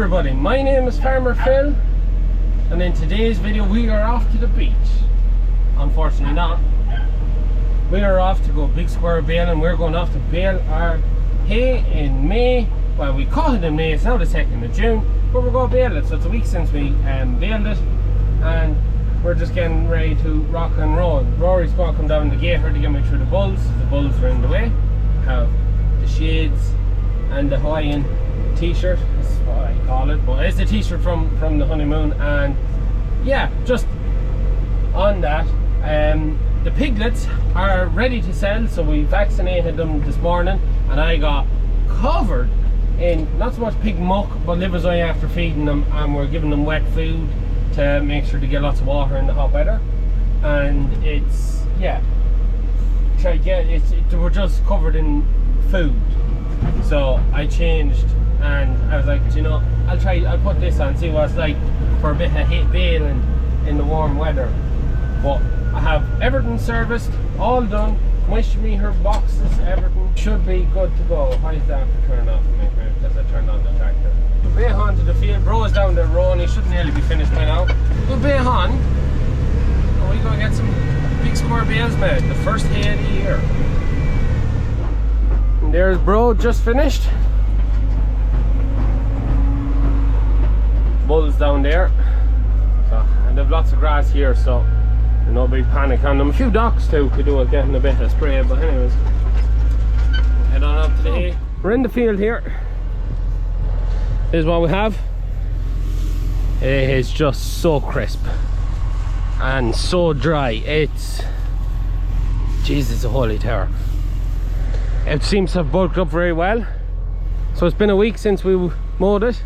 everybody, my name is Farmer Phil, and in today's video we are off to the beach. Unfortunately not. We are off to go big square bale, and we're going off to bale our hay in May. Well, we call it in May, it's now the 2nd of June, but we're going to bale it, so it's a week since we baled it, and we're just getting ready to rock and roll. Rory's going to come down the gator to get me through the bulls. The bulls are in the way. Have the shades and the Hawaiian t-shirt, that's what I call it, but it's the t-shirt from the honeymoon. And yeah, just on that, the piglets are ready to sell, so we vaccinated them this morning, and I got covered in not so much pig muck but liver's eye after feeding them, and we're giving them wet food to make sure to get lots of water in the hot weather. And it's, yeah, we're just covered in food. So I changed, and I was like, you know, I'll put this on, see what it's like for a bit of hay baling in the warm weather. But I have everything serviced, all done, moisture meter boxes, everything should be good to go. Why is that for turning off? Because I turned on the tractor. We'll bay on to the field. Bro is down the road and he should nearly be finished by now. We'll bay on, and we're going to get some big square bales made, the first hay of the year. And there's Bro, just finished. Bulls down there. So, and they've lots of grass here, so no big panic on them. A few docks too could do with getting a bit of spray, but anyways, we'll head on up to the hay. We're in the field here. This is what we have. It is just so crisp and so dry. It's, Jesus, a holy terror. It seems to have bulked up very well. So it's been a week since we mowed it,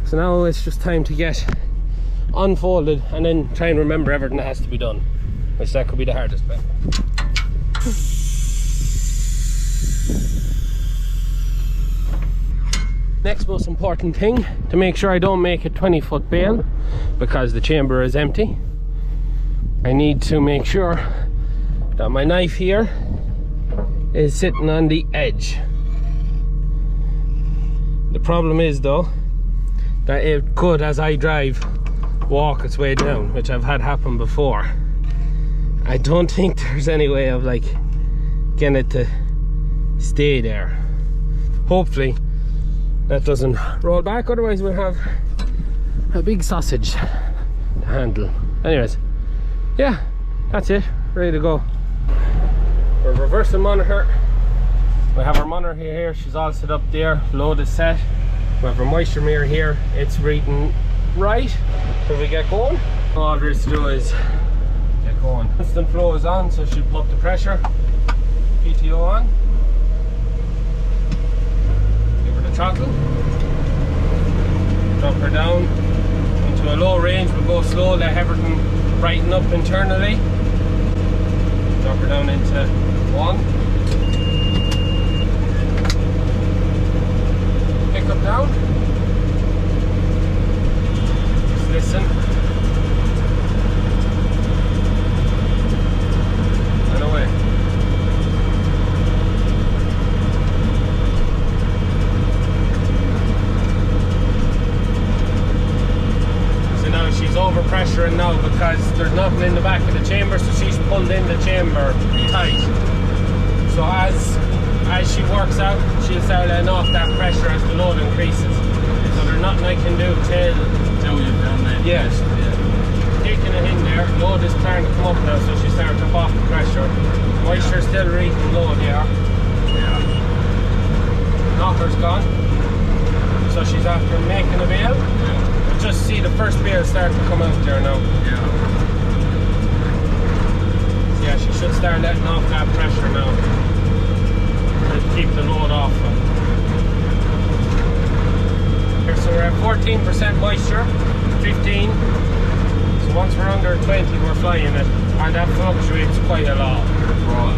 so now it's just time to get unfolded and then try and remember everything that has to be done, which that could be the hardest bit. Next most important thing, to make sure I don't make a 20-foot bale because the chamber is empty, I need to make sure that my knife here is sitting on the edge. The problem is though that it could, as I drive, walk its way down, which I've had happen before. I don't think there's any way of like getting it to stay there. Hopefully that doesn't roll back, otherwise we'll have a big sausage to handle. Anyways, yeah, that's it, ready to go. We're reversing monitor. We have our monitor here, she's all set up there, load is set. We have our moisture meter here, it's reading right. So we get going. All there is to do is get going. Instant flow is on, so she'll put the pressure. PTO on. Give her the throttle. Drop her down into a low range. We'll go slow, let everything brighten up internally. Drop her down into 1. Pick up down. Just listen. And away. So now she's over pressuring now because there's nothing in the back of the chamber, so she's pulled in the chamber tight. So as she works out, she'll start letting off that pressure as the load increases. So there's nothing I can do till you've done that. Yes. Yeah. Taking it in there, load is starting to come up now, so she's starting to come off the pressure. Moisture still reading low there. Yeah. Knocker's gone. So she's after making a bale. Yeah. We'll just see the first bale start to come out there now. Yeah. Yeah, she should start letting off that pressure now. Keep the load off. Here, so we're at 14% moisture, 15. So once we're under 20, we're flying it, and that fluctuates quite a lot. Right.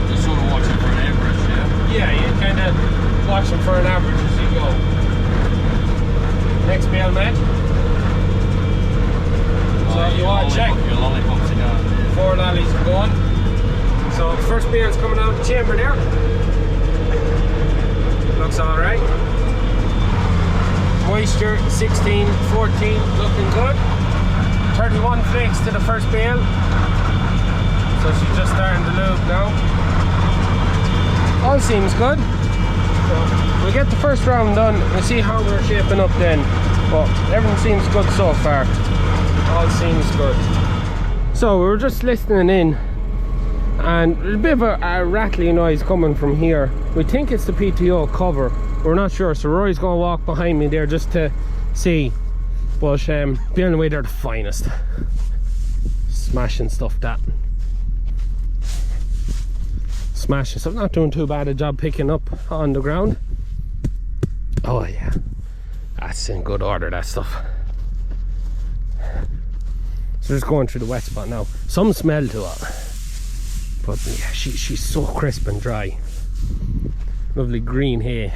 Just sort of watching for an average, yeah? Yeah, you kind of watching for an average as you go. Next bale, mate. So you want to check? Your lollipops are going. 4 lollies are going. So first bale's coming out of the chamber there. moisture 16, 14, looking good. 31 flakes to the first bale. So she's just starting to lube now. All seems good. So we'll get the first round done and see how we're shaping up then. But everything seems good so far. All seems good. So we were just listening in, and there's a bit of a rattling noise coming from here. We think it's the PTO cover. We're not sure, so Rory's going to walk behind me there just to see. But being the way, they're the finest. Smashing stuff, that. Smashing stuff. Not doing too bad a job picking up on the ground. Oh yeah, that's in good order, that stuff. So just going through the wet spot now. Some smell to it, but yeah, she's so crisp and dry. Lovely green hay.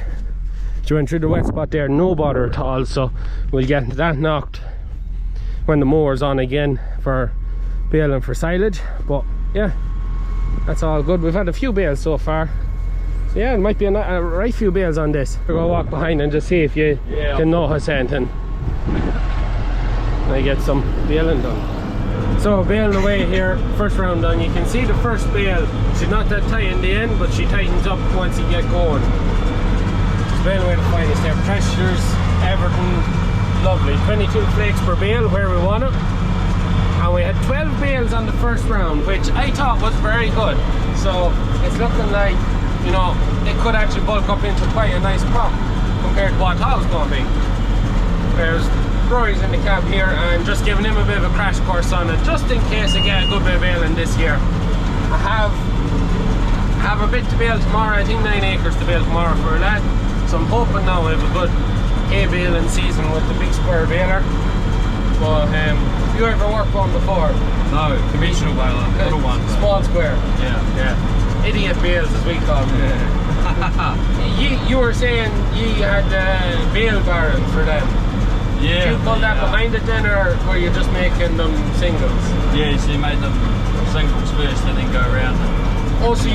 She went through the wet spot there, no bother at all. So we'll get into that knocked when the mower's on again for baling for silage. But yeah, that's all good. We've had a few bales so far. So yeah, it might be a right few bales on this. We're gonna walk behind and just see if you can notice anything. I get some baling done. So baling away here, first round done. You can see the first bale. She's not that tight in the end, but she tightens up once you get going. Baling away the finest there. Pressures, everything lovely. 22 flakes per bale where we want it. And we had 12 bales on the first round, which I thought was very good. So it's looking like, you know, it could actually bulk up into quite a nice crop compared to what I thought it was going to be. There's Rory's in the cab here and just giving him a bit of a crash course on it, just in case I get a good bit of baling this year. I have a bit to bale tomorrow. I think 9 acres to bale tomorrow for a lad. So I'm hoping now I have a good hay baling season with the Big Square Baler. But you ever worked one before? No, conventional baler, little one. Small square. Yeah. Idiot bales as we call them. Yeah. you were saying you had bale barrels for them. Yeah. Did you pull that behind it then, or were you just making them singles? Yeah, so you made them singles first and then go around them. Oh, so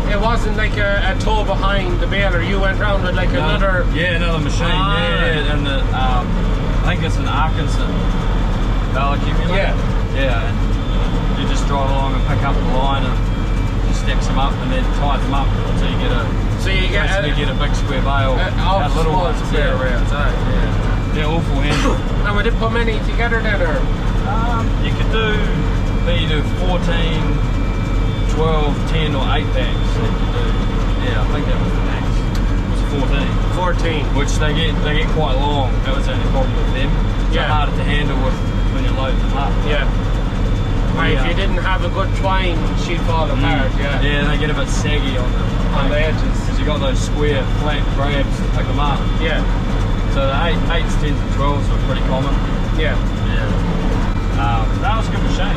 it wasn't like a toe behind the baler, you went round with like another... Yeah, another machine, yeah, and the, I think it's an Arkansas bale accumulator. Yeah, and you just drive along and pick up the line and just stacks them up and then ties them up until you get a... So you get a big square bale. Little ones, square rails, yeah, awful handy. And we didn't put many together then, or? You could do 14... 12, 10 or 8 packs that you do. Yeah, I think that was the max. It was 14. 14. Which they get quite long. That was the only problem with them. They're harder to handle when you load them up. Yeah. If you didn't have a good twine, she'd fall apart, Yeah, they get a bit saggy on the edges. Because you got those square, flat grabs to pick them up. Yeah. So the 8s, 10s and 12s were pretty common. Yeah. That was a good machine.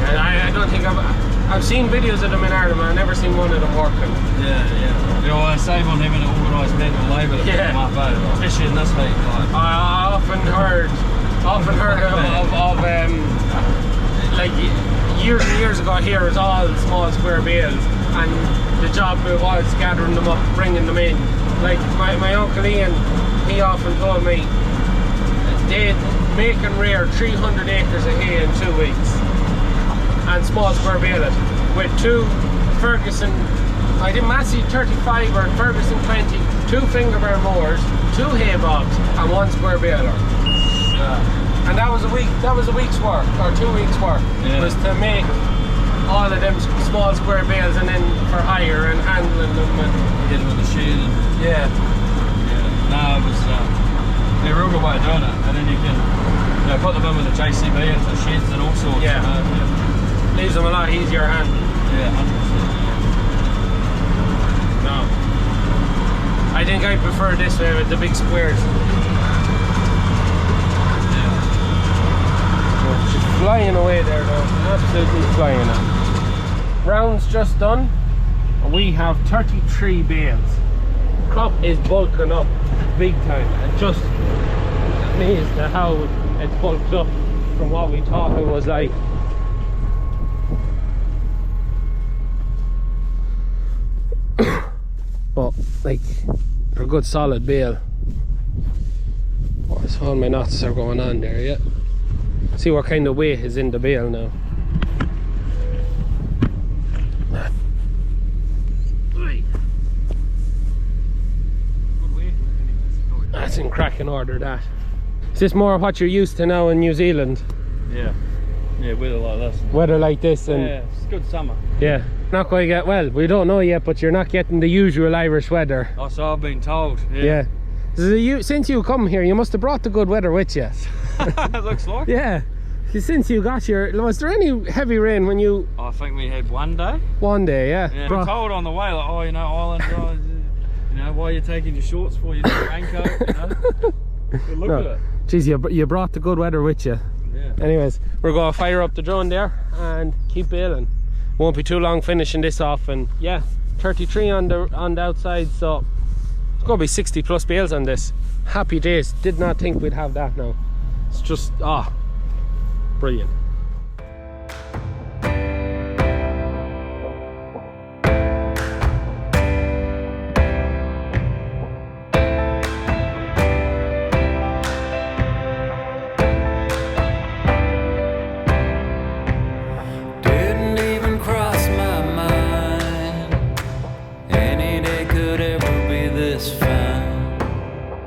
And I don't think I've seen videos of them in Ireland, I've never seen one of them working. Yeah. You know, I save on having to organise manual labour to pick them up, especially in this heat. Like. I often heard of like years and years ago here, it was all small square bales, and the job was gathering them up, bringing them in. Like my uncle Ian, he often told me they'd make and rear 300 acres of hay in 2 weeks. And small square baler with 2 Ferguson, I did Massey 35 or Ferguson 20, 2 fingerbear mowers, 2 hay bobs and 1 square baler. Yeah. And that was a week's work or 2 weeks work. Yeah. Was to make all of them small square bales and then for hire and handling them and get them in the shed. And, no, it was a real good way of doing it. And then you can put them in with the JCB into sheds and all sorts. Leaves them a lot easier handling. Yeah, 100%. No. I think I prefer this way with the big squares. Yeah. She's flying away there though. Absolutely flying now. Round's just done. We have 33 bales. Crop is bulking up big time. And just amazed at how it's bulked up from what we thought it was like. But like, they're a good solid bale. So all my knots are going on there, yeah. See what kind of weight is in the bale now. That's in cracking order, that. Is this more what you're used to now in New Zealand? Yeah. Yeah, weather like this. Weather like this, and yeah, it's good summer. Yeah. Not quite get, well, we don't know yet, but you're not getting the usual Irish weather. Oh, so I've been told. Yeah. Since you come here, you must have brought the good weather with you. It looks like. Yeah. Since you got here, was there any heavy rain when you... I think we had one day. One day, yeah. Yeah, we're told on the way, like, oh, you know, island guys, you know, why are you taking your shorts for? You need a raincoat, you know? But look at it. Jeez, you brought the good weather with you. Yeah. Anyways, we're going to fire up the drone there and keep baling. Won't be too long finishing this off, and yeah, 33 on the outside, so it's going to be 60 plus bales on this. Happy days. Did not think we'd have that now. It's just, brilliant.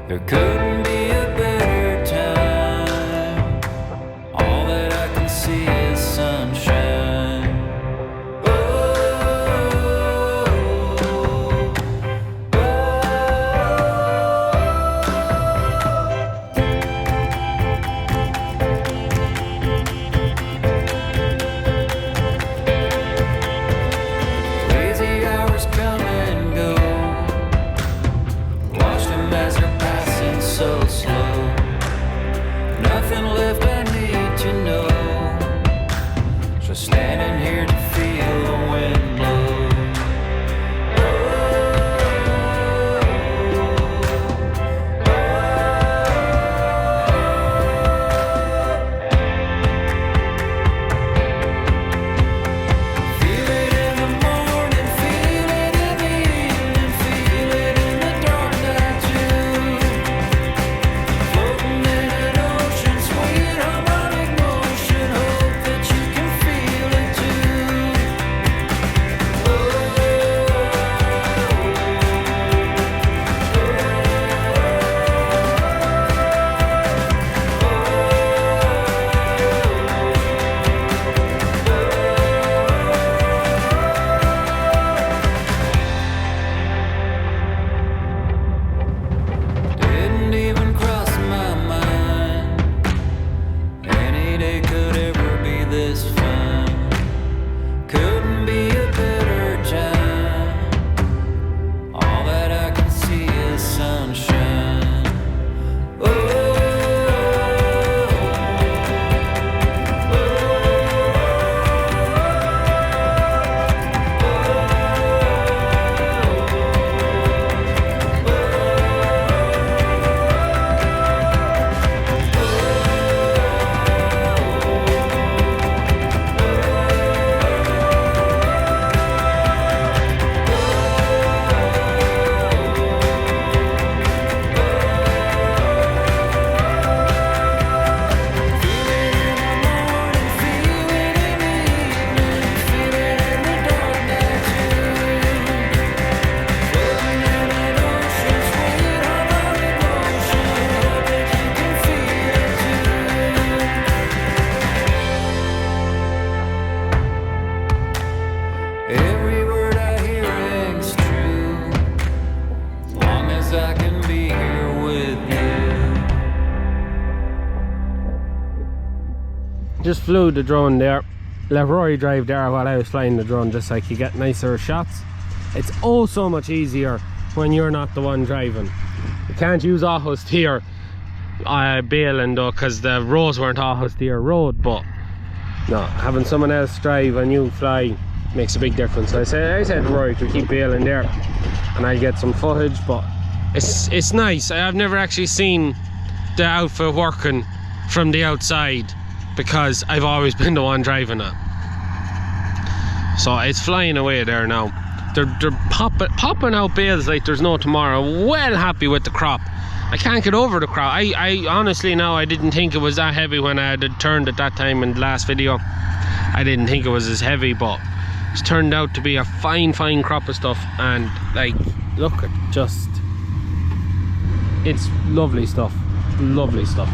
There couldn't be a better time. All that I can see is sunshine. Lazy hours come and go. Watch them as they're passing so slow. Nothing left I need to know. Just standing here to feel the wind blow. Feel it in the morning, feel it in the evening, feel it in the dark night too. Floating in an ocean, sweet harmonic motion. Hope that you can feel it Didn't even cross my mind. Any day could ever be this fun. Couldn't be a better time. All that I can see is sunshine. Every word I hear rings true. Long as I can be here with you. Just flew the drone there. Let Rory drive there while I was flying the drone, just like you get nicer shots. It's oh so much easier when you're not the one driving. You can't use auto steer baling though, because the roads weren't auto steer road, but no, having someone else drive and you fly makes a big difference. I said Rory to keep bailing there and I'll get some footage, but it's nice. I've never actually seen the outfit working from the outside because I've always been the one driving it. So it's flying away there now. They're popping out bales like there's no tomorrow. Well happy with the crop. I can't get over the crowd. I honestly now, I didn't think it was that heavy when I had it turned at that time in the last video. I didn't think it was as heavy, but it's turned out to be a fine crop of stuff. And like, look at just, it's lovely stuff, lovely stuff.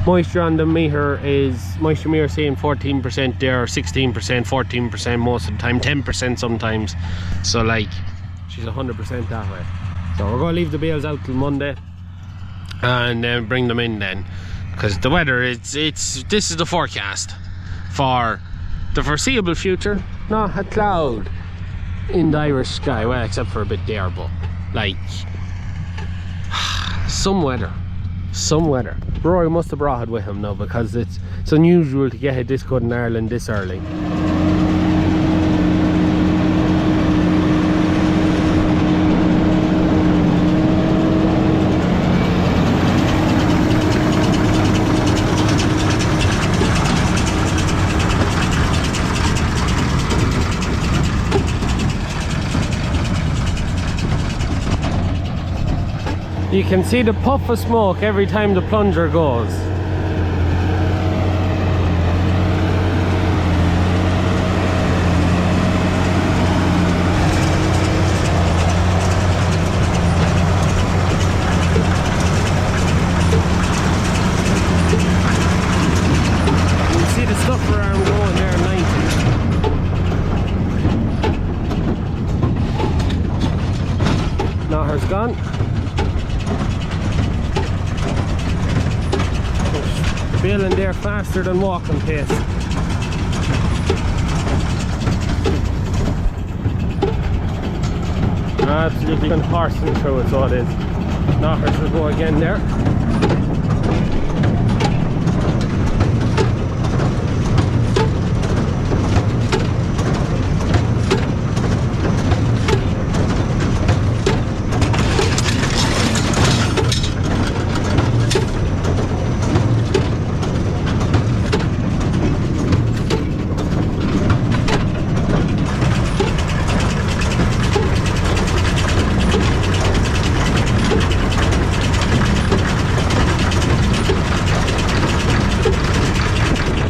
Moisture on the meter is, moisture meter saying 14% there, 16%, 14% most of the time, 10% sometimes. So like, she's 100% that way. So we're going to leave the bales out till Monday and then bring them in then, because the weather, this is the forecast for the foreseeable future. Not a cloud in the Irish sky, well, except for a bit there, but like some weather. Rory must have brought it with him now, because it's unusual to get it this good in Ireland this early. You can see the puff of smoke every time the plunger goes. You can see the stuff around going there, 90. Now her's gone. Baling there faster than walking pace. Absolutely been horsing through it, so it is. Knockers will go again there.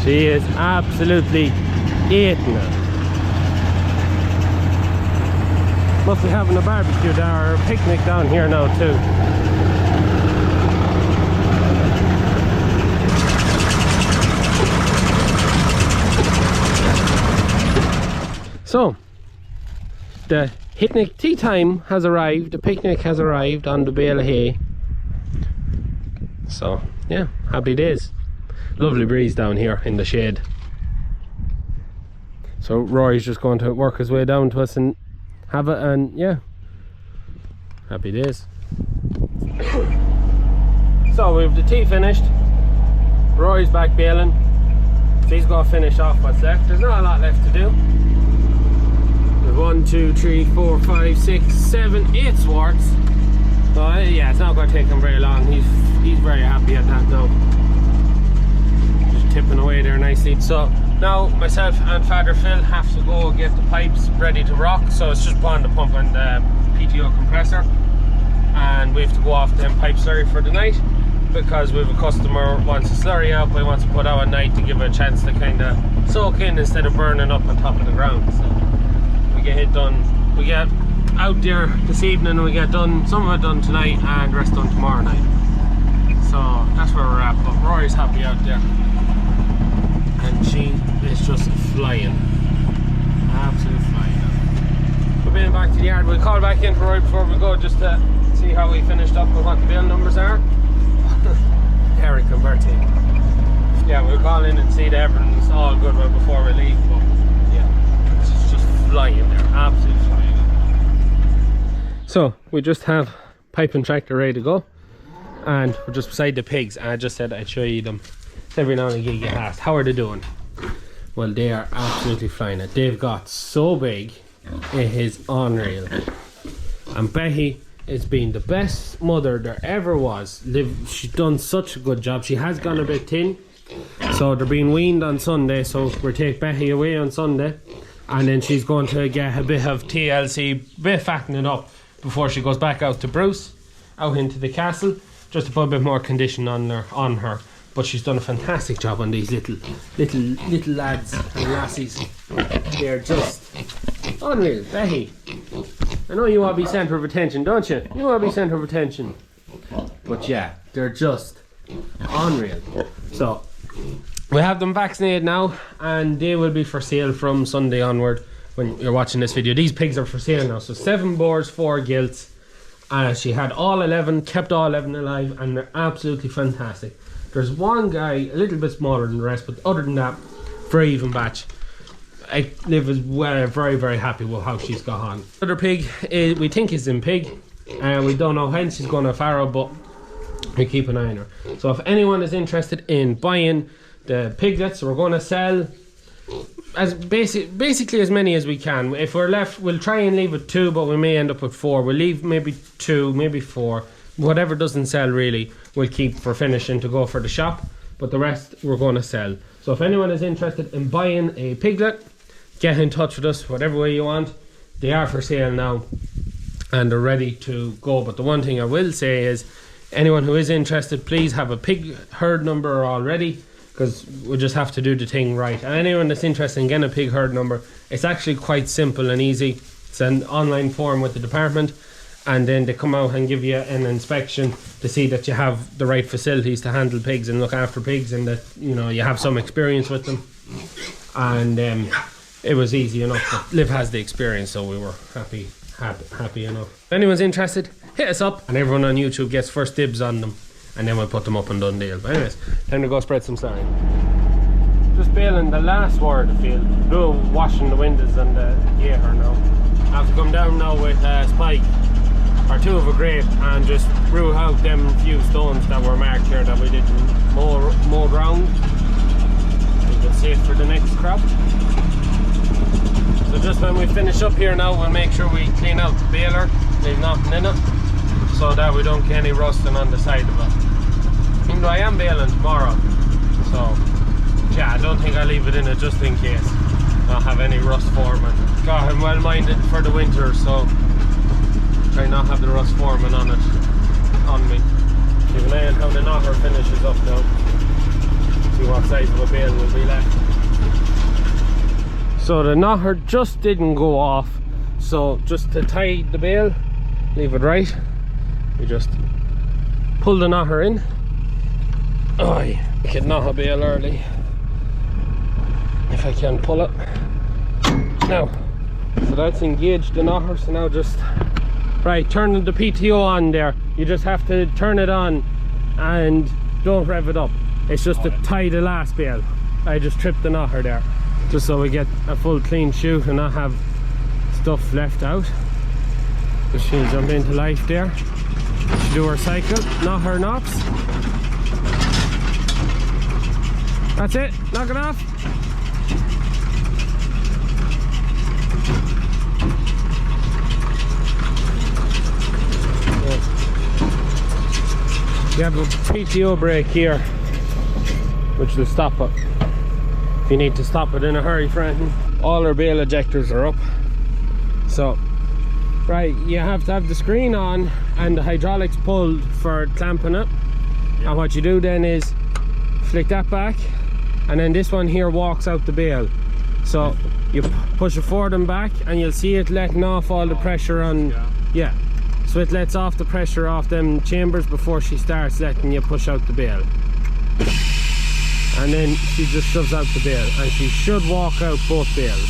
She is absolutely eating it. Must be having a barbecue down, or a picnic down here now too. So, the picnic tea time has arrived. The picnic has arrived on the bale of hay. So, yeah, happy days. Lovely breeze down here in the shade. So Rory's just going to work his way down to us and have it, and yeah, happy days. So we have the tea finished. Rory's back baling. So he's going to finish off what's left. There's not a lot left to do. There's 1, 2, 3, 4, 5, 6, 7, 8 swords. So yeah, it's not going to take him very long. He's very happy at that now. Tipping away there nicely. So now myself and Father Phil have to go get the pipes ready to rock. So it's just putting the pump and the PTO compressor, and we have to go off them pipe slurry for the night, because we have a customer who wants a slurry out, but he wants to put out at night to give it a chance to kind of soak in instead of burning up on top of the ground. So we get it done. We get out there this evening and we get done, some of it done tonight and the rest done tomorrow night. So that's where we're at. But Rory's happy out there. And she is just flying, absolute flying. We're being back to the yard. We'll call back in for Roy before we go, just to see how we finished up and what the bale numbers are. Eric and Bertie. Yeah, we'll call in and see that everything's all good before we leave. But yeah, it's just flying there, absolute flying. So we just have pipe and tractor ready to go, and we're just beside the pigs. And I just said I'd show you them. Every now and again you get asked, how are they doing? Well, they are absolutely flying it. They've got so big, it is unreal. And Betty has been the best mother there ever was. She's done such a good job. She has gone a bit thin, so they're being weaned on Sunday, so we'll take Betty away on Sunday, and then she's going to get a bit of TLC, bit fattening up before she goes back out to Bruce, out into the castle, just to put a bit more condition on her. But she's done a fantastic job on these little lads and lassies. They're just unreal. Becky, I know you want to be centre of attention, don't you? You want to be centre of attention. But yeah, they're just unreal. So we have them vaccinated now, and they will be for sale from Sunday onward when you're watching this video. These pigs are for sale now. So 7 boars, 4 gilts. She had all 11, kept all 11 alive, and they're absolutely fantastic. There's one guy a little bit smaller than the rest, but other than that, very even batch. I live as well, very, very happy with how she's got on. Other pig, we think is in pig, and we don't know when she's going to farrow, but we keep an eye on her. So if anyone is interested in buying the piglets, we're going to sell as basically as many as we can. If we're left, we'll try and leave with 2, but we may end up with 4. We'll leave maybe 2, maybe 4. Whatever doesn't sell really, we'll keep for finishing to go for the shop, but the rest we're going to sell. So if anyone is interested in buying a piglet, get in touch with us whatever way you want. They are for sale now and they're ready to go. But the one thing I will say is, anyone who is interested, please have a pig herd number already, because we just have to do the thing right. And anyone that's interested in getting a pig herd number, it's actually quite simple and easy. It's an online form with the department, and then they come out and give you an inspection to see that you have the right facilities to handle pigs and look after pigs, and that you know you have some experience with them. And it was easy enough. But Liv has the experience, so we were happy enough. If anyone's interested, hit us up, and everyone on YouTube gets first dibs on them, and then we'll put them up on Dundee. But anyways, time to go spread some sign. Just baling the last word of the field, blue washing the windows and the gator now. I have to come down now with Spike or 2 of a grape and just brew out them few stones that were marked here that we didn't mow ground. We can save for the next crop. So just when we finish up here now, we'll make sure we clean out the baler, leave nothing in it, so that we don't get any rusting on the side of it. Even though I am baling tomorrow, so yeah, I don't think I'll leave it in it just in case. Not have any rust forming. God, I'm well minded for the winter, so try not have the rust forming on it, on me. Keep an eye on how the knocker finishes up now. See what size of a bale will be left. So the knocker just didn't go off, so just to tie the bale, leave it right, we just pull the knocker in. Oh, you can knock a bale early if I can pull it. Now, so that's engaged the knocker, so now just right, turning the PTO on there. You just have to turn it on and don't rev it up. It's just to tie the last bale. I just tripped the knocker there, just so we get a full clean shoot and not have stuff left out. So she'll jump into life there. She'll do her cycle, not her knots. That's it, knock it off. You have a PTO brake here, which will stop it if you need to stop it in a hurry for anything. All our bale ejectors are up. So, right, you have to have the screen on and the hydraulics pulled for clamping it. Yeah. And what you do then is flick that back, and then this one here walks out the bale. So you push it forward and back, and you'll see it letting off all the pressure on. Yeah. So it lets off the pressure off them chambers before she starts letting you push out the bale. And then she just shoves out the bale, and she should walk out both bales.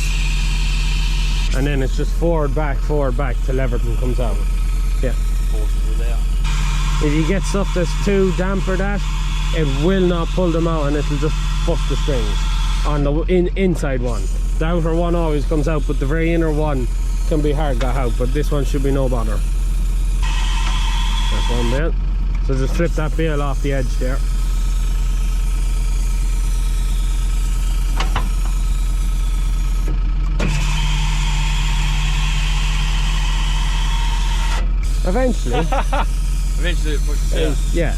And then it's just forward back till everything comes out. Yeah. If you get stuff that's too damp or that, it will not pull them out, and it'll just bust the strings on the inside one. The outer one always comes out, but the very inner one can be hard got out, but this one should be no bother. That's one bale. So just flip that bale off the edge there. Eventually. Eventually it pushes. Yeah.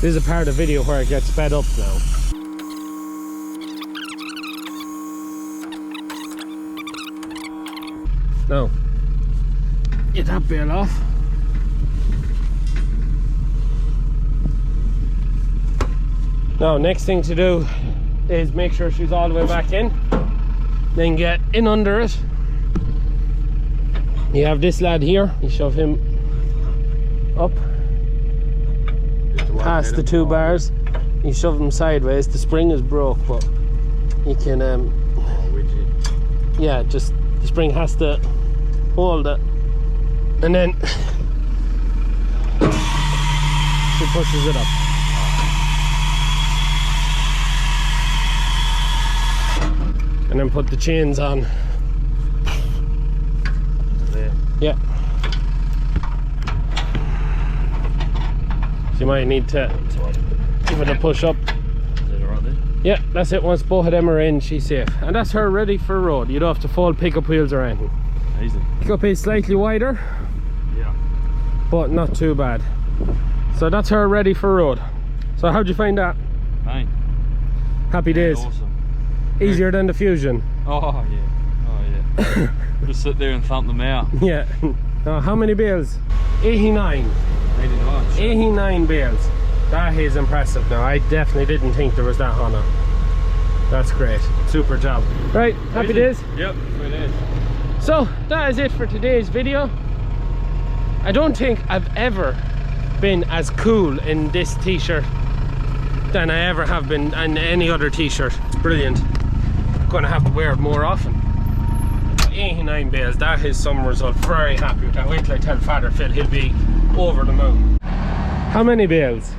This is a part of the video where it gets sped up now. Now, get that bale off. Now, next thing to do is make sure she's all the way back in. Then get in under it. You have this lad here. You shove him up past the 2 bars. You shove him sideways. The spring is broke, but you can yeah, just the spring has to hold it, and then she pushes it up. And then put the chains on. There. Yeah. So you might need to give it a push up. Is it alright there? Yeah, that's it. Once both of them are in, she's safe. And that's her ready for road. You don't have to fold pickup wheels or anything. Easy. Pickup is slightly wider, Yeah. but not too bad. So that's her ready for road. So how'd you find that? Fine. Happy days. Awesome. Easier than the Fusion. Oh yeah. Oh yeah. Just sit there and thump them out. Yeah. How many bales? 89. 89. 89 bales. That is impressive. Now, I definitely didn't think there was that on it. That's great. Super job. Right, happy days? Yep, it is. So, that is it for today's video. I don't think I've ever been as cool in this t-shirt than I ever have been in any other t-shirt. It's brilliant. I'm gonna have to wear it more often. 89 bales, that is some result. Very happy with that. Wait till I tell Father Phil, he'll be over the moon. How many bales?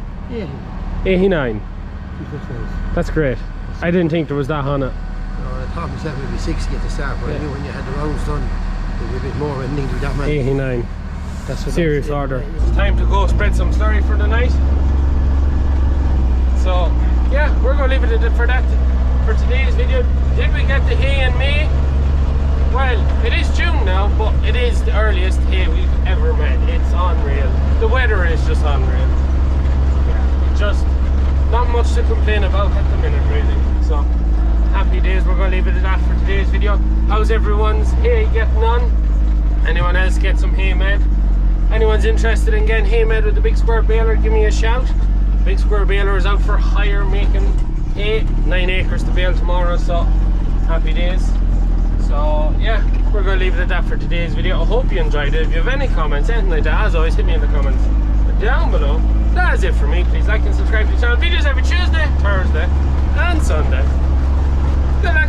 89. That's great. I didn't think there was that on it. I thought myself it would be 60 at the start, but I knew when you had the rounds done, it would be a bit more and needed that many. 89. That's what Serious order. It's time to go spread some slurry for the night. So, yeah, we're going to leave it for that for today's video. Did we get the hay in May? Well, it is June now, but it is the earliest hay we've ever met. It's unreal. The weather is just unreal. Yeah, just not much to complain about at the minute, really. So, happy days. We're going to leave it at that for today's video. How's everyone's hay getting on? Anyone else get some hay made? Anyone's interested in getting hay made with the Big Square Baler, give me a shout. Big Square Baler is out for hire making hay. 9 acres to bale tomorrow, so happy days. So yeah, we're going to leave it at that for today's video. I hope you enjoyed it. If you have any comments, anything like that, as always, hit me in the comments down below. That is it for me. Please like and subscribe to the channel. Videos every Tuesday, Thursday and Sunday. Good luck.